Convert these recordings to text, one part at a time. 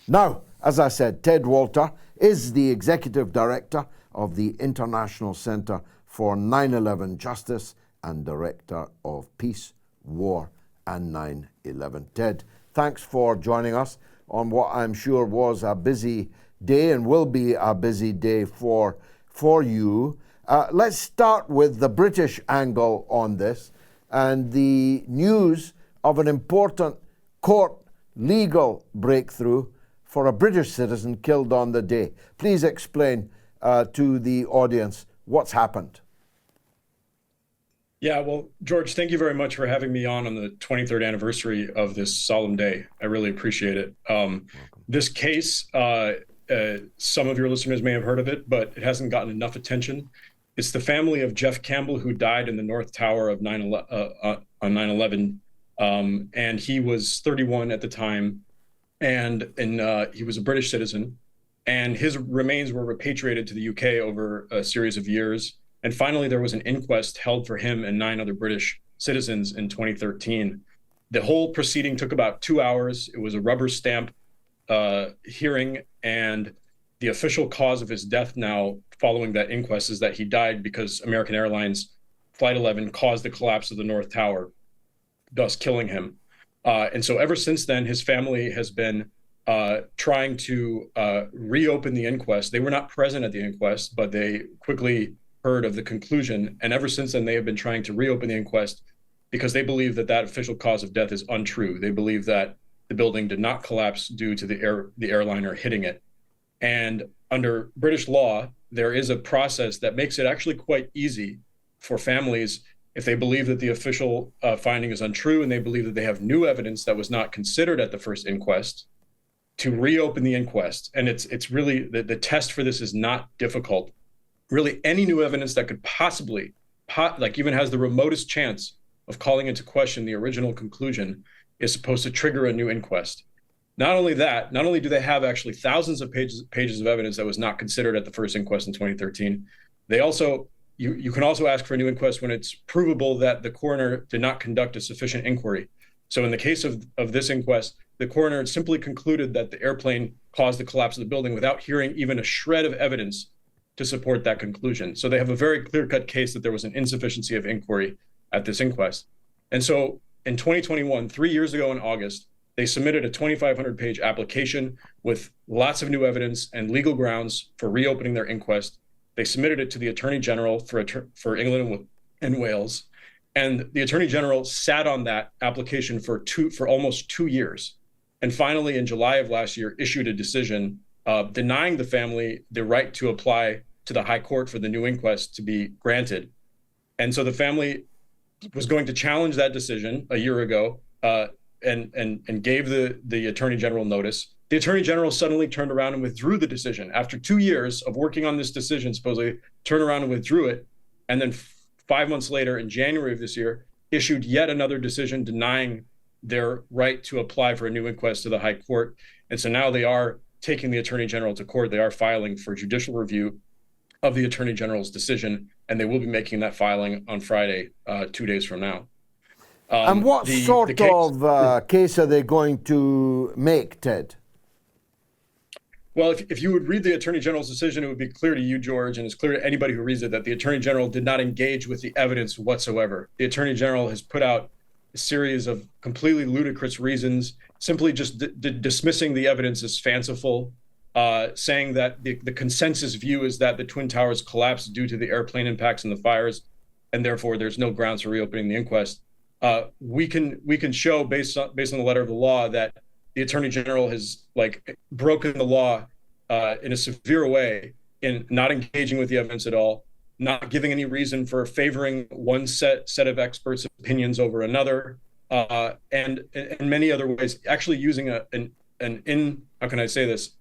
Now, as I said, Ted Walter is the Executive Director of the International Center for 9/11 Justice and Director of Peace, War and 9/11. Ted, thanks for joining us on what I'm sure was a busy day and will be a busy day for you. Let's start with the British angle on this and the news of an important court legal breakthrough for a British citizen killed on the day. Please explain to the audience what's happened. Yeah, well, George, thank you very much for having me on the 23rd anniversary of this solemn day. I really appreciate it. This case, some of your listeners may have heard of it, but it hasn't gotten enough attention. It's the family of Jeff Campbell, who died in the North Tower of on 9/11, and he was 31 at the time, and he was a British citizen, and his remains were repatriated to the UK over a series of years. And finally, there was an inquest held for him and 9 other British citizens in 2013. The whole proceeding took about 2 hours. It was a rubber stamp hearing, and the official cause of his death now following that inquest is that he died because American Airlines Flight 11 caused the collapse of the North Tower, thus killing him. And so ever since then, his family has been trying to reopen the inquest. They were not present at the inquest, but they quickly heard of the conclusion. And ever since then, they have been trying to reopen the inquest because they believe that that official cause of death is untrue. They believe that the building did not collapse due to the airliner hitting it. And under British law, there is a process that makes it actually quite easy for families, if they believe that the official finding is untrue and they believe that they have new evidence that was not considered at the first inquest, to reopen the inquest. And it's really, the test for this is not difficult. Really, any new evidence that could possibly, even has the remotest chance of calling into question the original conclusion is supposed to trigger a new inquest. Not only that, not only do they have actually thousands of pages of evidence that was not considered at the first inquest in 2013, they also, you can also ask for a new inquest when it's provable that the coroner did not conduct a sufficient inquiry. So in the case of this inquest, the coroner simply concluded that the airplane caused the collapse of the building without hearing even a shred of evidence to support that conclusion. So they have a very clear-cut case that there was an insufficiency of inquiry at this inquest. And so in 2021, 3 years ago in August, they submitted a 2,500-page application with lots of new evidence and legal grounds for reopening their inquest. They submitted it to the Attorney General for England and Wales. And the Attorney General sat on that application for almost 2 years. And finally, in July of last year, issued a decision denying the family the right to apply to the High Court for the new inquest to be granted. And so the family was going to challenge that decision a year ago and gave the Attorney General notice. The Attorney General suddenly turned around and withdrew the decision. After 2 years of working on this decision, supposedly turned around and withdrew it. And then 5 months later, in January of this year, issued yet another decision denying their right to apply for a new inquest to the High Court. And so now they are taking the Attorney General to court. They are filing for judicial review of the Attorney General's decision, and they will be making that filing on Friday, 2 days from now. And what sort of case are they going to make, Ted? Well, if you would read the Attorney General's decision, it would be clear to you, George, and it's clear to anybody who reads it, that the Attorney General did not engage with the evidence whatsoever. The Attorney General has put out a series of completely ludicrous reasons, simply just dismissing the evidence as fanciful, saying that the consensus view is that the Twin Towers collapsed due to the airplane impacts and the fires, and therefore there's no grounds for reopening the inquest. We can show based on the letter of the law that the Attorney General has broken the law in a severe way in not engaging with the evidence at all, not giving any reason for favoring one set of experts' opinions over another, and in many other ways, actually using how can I say this,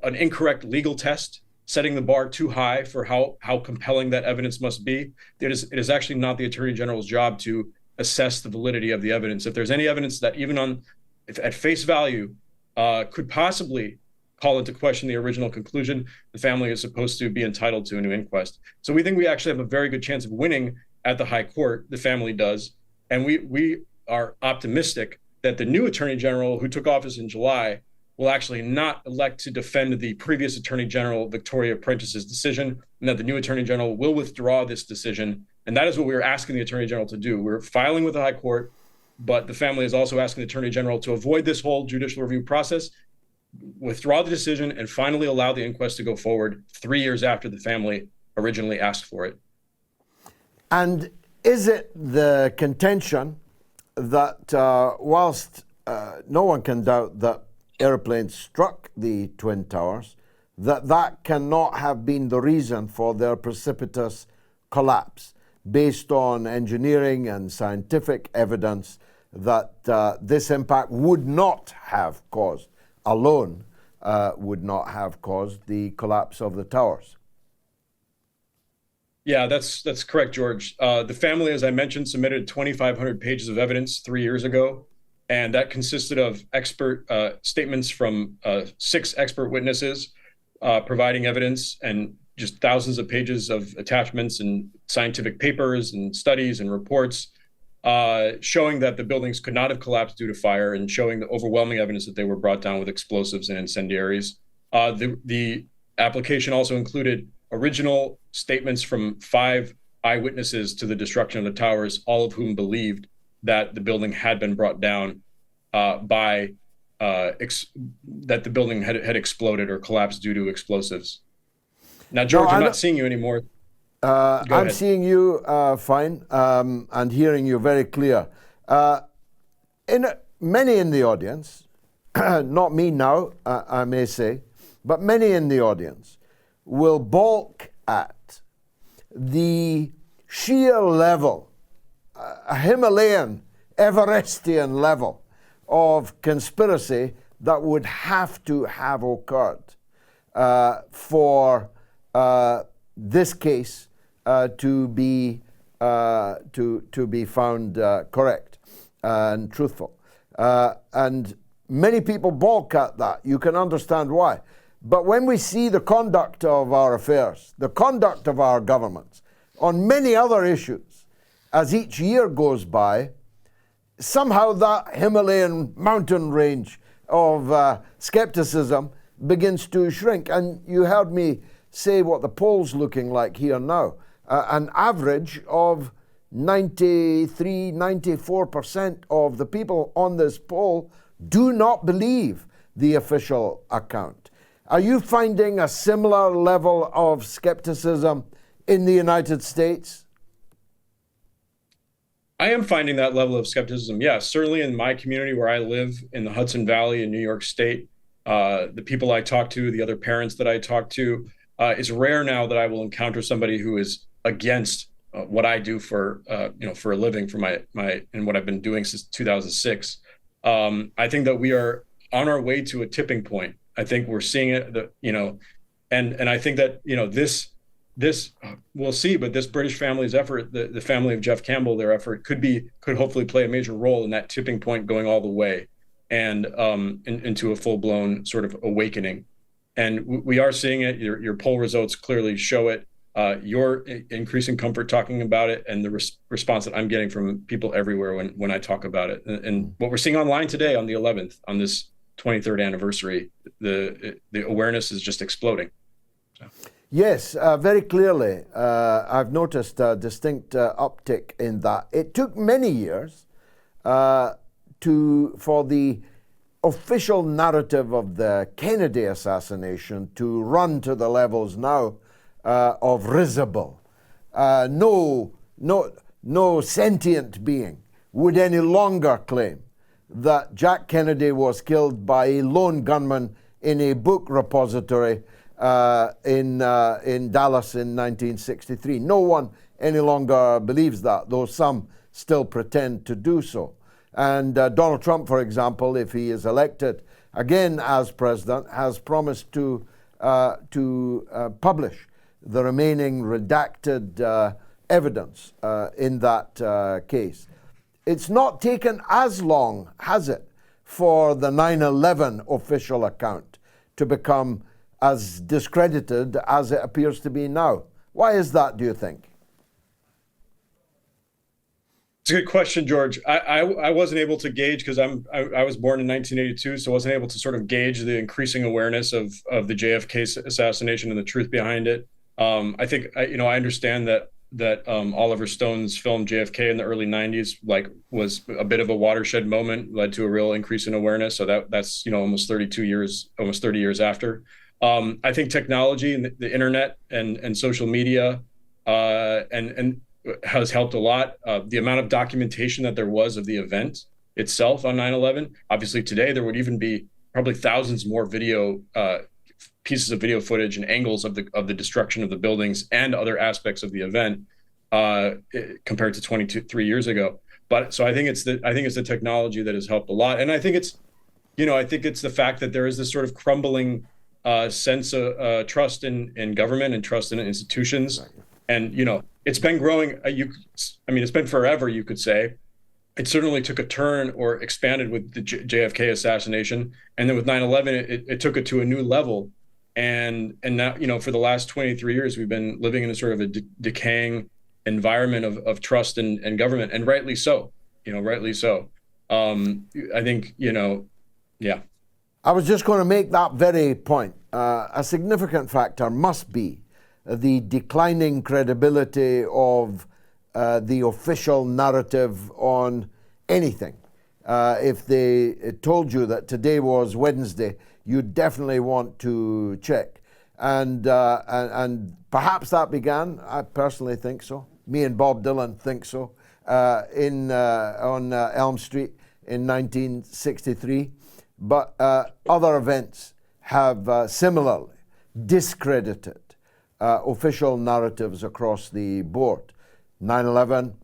an incorrect legal test, setting the bar too high for how compelling that evidence must be. It is actually not the Attorney General's job to assess the validity of the evidence. If there's any evidence that even at face value could possibly call into question the original conclusion, the family is supposed to be entitled to a new inquest. So we think we actually have a very good chance of winning at the High Court. The family does. And we are optimistic that the new Attorney General, who took office in July, will actually not elect to defend the previous Attorney General, Victoria Prentice's decision, and that the new Attorney General will withdraw this decision. And that is what we are asking the Attorney General to do. We're filing with the High Court, but the family is also asking the Attorney General to avoid this whole judicial review process, withdraw the decision, and finally allow the inquest to go forward 3 years after the family originally asked for it. And is it the contention that whilst no one can doubt that airplanes struck the Twin Towers, that cannot have been the reason for their precipitous collapse, based on engineering and scientific evidence that this impact would not have caused, alone would not have caused the collapse of the towers? Yeah, that's correct, George. The family, as I mentioned, submitted 2,500 pages of evidence 3 years ago, and that consisted of expert statements from 6 expert witnesses providing evidence, and just thousands of pages of attachments and scientific papers and studies and reports showing that the buildings could not have collapsed due to fire, and showing the overwhelming evidence that they were brought down with explosives and incendiaries. The application also included original statements from 5 eyewitnesses to the destruction of the towers, all of whom believed that the building had been brought down that the building had exploded or collapsed due to explosics. Now, George, I'm not seeing you anymore. I'm seeing you fine and hearing you very clear. Many in the audience, not me now, I may say, but many in the audience will balk at the sheer level, a Himalayan, Everestian level of conspiracy that would have to have occurred for this case to be found correct and truthful. And many people balk at that. You can understand why. But when we see the conduct of our affairs, the conduct of our governments on many other issues, as each year goes by, somehow that Himalayan mountain range of skepticism begins to shrink. And you heard me say what the poll's looking like here now. An average of 93, 94% of the people on this poll do not believe the official account. Are you finding a similar level of skepticism in the United States? I am finding that level of skepticism. Yeah, certainly in my community where I live in the Hudson Valley in New York State, the people I talk to, the other parents that I talk to, it's rare now that I will encounter somebody who is against what I do for a living, for my and what I've been doing since 2006. I think that we are on our way to a tipping point. I think we're seeing it, and I think that this we'll see. But this British family's effort, the family of Jeff Campbell, their effort could hopefully play a major role in that tipping point going all the way, and into a full-blown sort of awakening. And we are seeing it. Your poll results clearly show it. You're increasing comfort talking about it, and the response that I'm getting from people everywhere when I talk about it. And what we're seeing online today on the 11th, on this 23rd anniversary, the awareness is just exploding. So. Yes, very clearly. I've noticed a distinct uptick in that. It took many years for the official narrative of the Kennedy assassination to run to the levels now of risible. No sentient being would any longer claim that Jack Kennedy was killed by a lone gunman in a book repository in Dallas in 1963. No one any longer believes that, though some still pretend to do so. And Donald Trump, for example, if he is elected again as president, has promised to publish the remaining redacted evidence in that case. It's not taken as long, has it, for the 9/11 official account to become as discredited as it appears to be now? Why is that, do you think? It's a good question, George. I wasn't able to gauge because I was born in 1982, so I wasn't able to sort of gauge the increasing awareness of the JFK assassination and the truth behind it. I think I understand that Oliver Stone's film JFK in the early 90s was a bit of a watershed moment, led to a real increase in awareness. So that's almost 30 years after. I think technology and the internet and social media and has helped a lot. The amount of documentation that there was of the event itself on 9/11. Obviously, today there would even be probably thousands more pieces of video footage and angles of the destruction of the buildings and other aspects of the event compared to 3 years ago. But so I think it's the technology that has helped a lot, and I think it's the fact that there is this sort of crumbling sense of trust in government and trust in institutions, and it's been growing. It's been forever, you could say. It certainly took a turn or expanded with the JFK assassination, and then with 9/11, it took it to a new level. And now, for the last 23 years, we've been living in a sort of a decaying environment of trust and government, and rightly so. Rightly so. I think, yeah. I was just going to make that very point. A significant factor must be the declining credibility of the official narrative on anything. If they told you that today was Wednesday, you definitely want to check. And perhaps that began, I personally think so, me and Bob Dylan think so, on Elm Street in 1963. But other events have similarly discredited official narratives across the board. 9/11,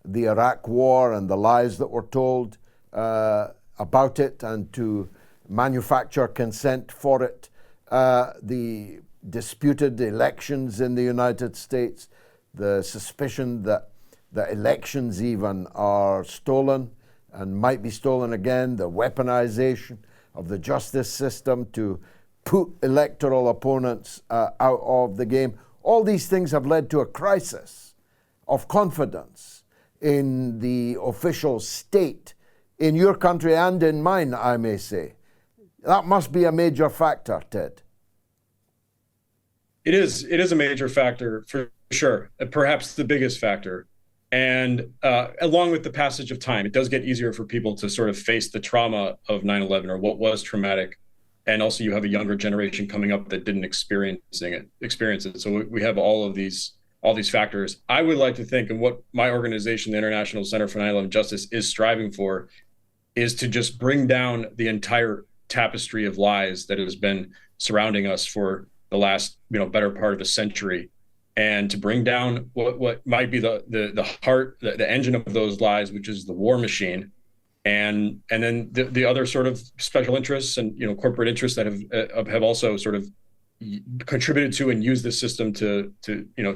the Iraq War and the lies that were told about it and to manufacture consent for it, the disputed elections in the United States, the suspicion that the elections even are stolen and might be stolen again, the weaponization of the justice system to put electoral opponents out of the game. All these things have led to a crisis of confidence in the official state in your country and in mine, I may say. That must be a major factor, Ted. It is a major factor for sure, perhaps the biggest factor. And along with the passage of time, it does get easier for people to sort of face the trauma of 9/11 or what was traumatic. And also you have a younger generation coming up that didn't experience it. So we have all these factors. I would like to think, and what my organization, the International Center for 9/11 Justice, is striving for, is to just bring down the entire tapestry of lies that has been surrounding us for the last better part of a century, and to bring down what might be the heart, the engine of those lies, which is the war machine, and then the other sort of special interests and corporate interests that have also sort of contributed to and used this system to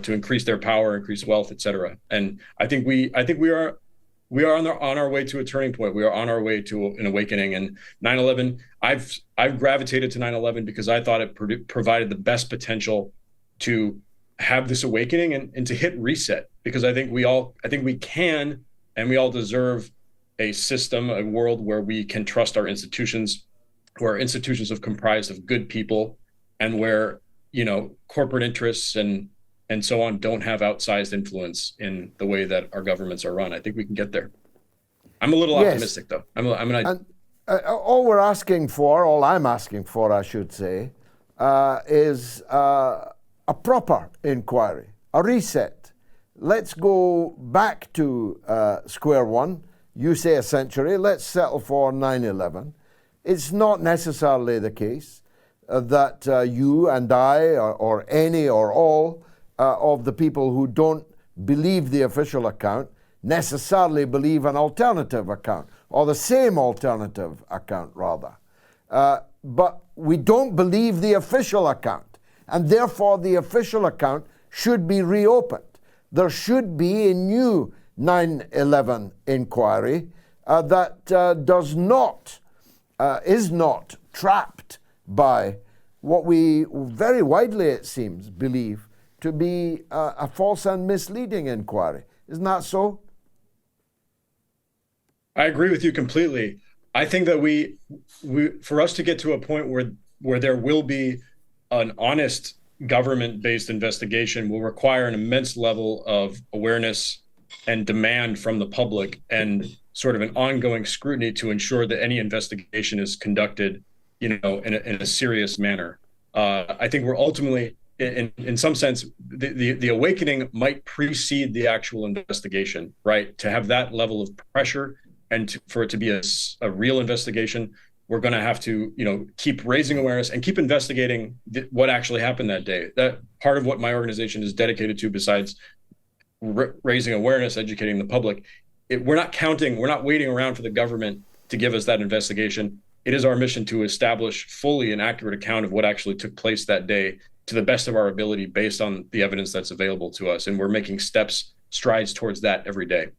increase their power, increase wealth, et cetera. And I think we are on our way to a turning point. We are on our way to an awakening. And 9/11, I've gravitated to 9/11 because I thought it provided the best potential to have this awakening and to hit reset. Because I think we can and we all deserve a system, a world where we can trust our institutions, where our institutions are comprised of good people, and where corporate interests and so on don't have outsized influence in the way that our governments are run. I think we can get there. I'm a little optimistic, though. All I'm asking for, I should say, is a proper inquiry, a reset. Let's go back to square one. You say a century. Let's settle for 9/11. It's not necessarily the case that you and I or any or all of the people who don't believe the official account necessarily believe an alternative account, or the same alternative account, rather. But we don't believe the official account, and therefore the official account should be reopened. There should be a new 9/11 inquiry that is not trapped by what we very widely, it seems, believe to be a false and misleading inquiry. Isn't that so? I agree with you completely. I think that for us to get to a point where there will be an honest government-based investigation will require an immense level of awareness and demand from the public and sort of an ongoing scrutiny to ensure that any investigation is conducted, in a serious manner. I think we're ultimately, in some sense, the awakening might precede the actual investigation, right? To have that level of pressure and for it to be a real investigation, we're going to have to, keep raising awareness and keep investigating what actually happened that day. That part of what my organization is dedicated to, besides raising awareness, educating the public, we're not waiting around for the government to give us that investigation. It is our mission to establish fully an accurate account of what actually took place that day to the best of our ability based on the evidence that's available to us. And we're making strides towards that every day.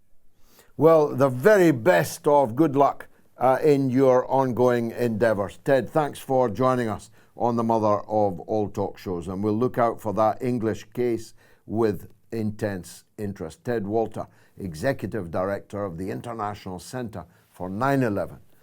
Well, the very best of good luck in your ongoing endeavours. Ted, thanks for joining us on the mother of all talk shows, and we'll look out for that English case with intense interest. Ted Walter, Executive Director of the International Centre for 9/11.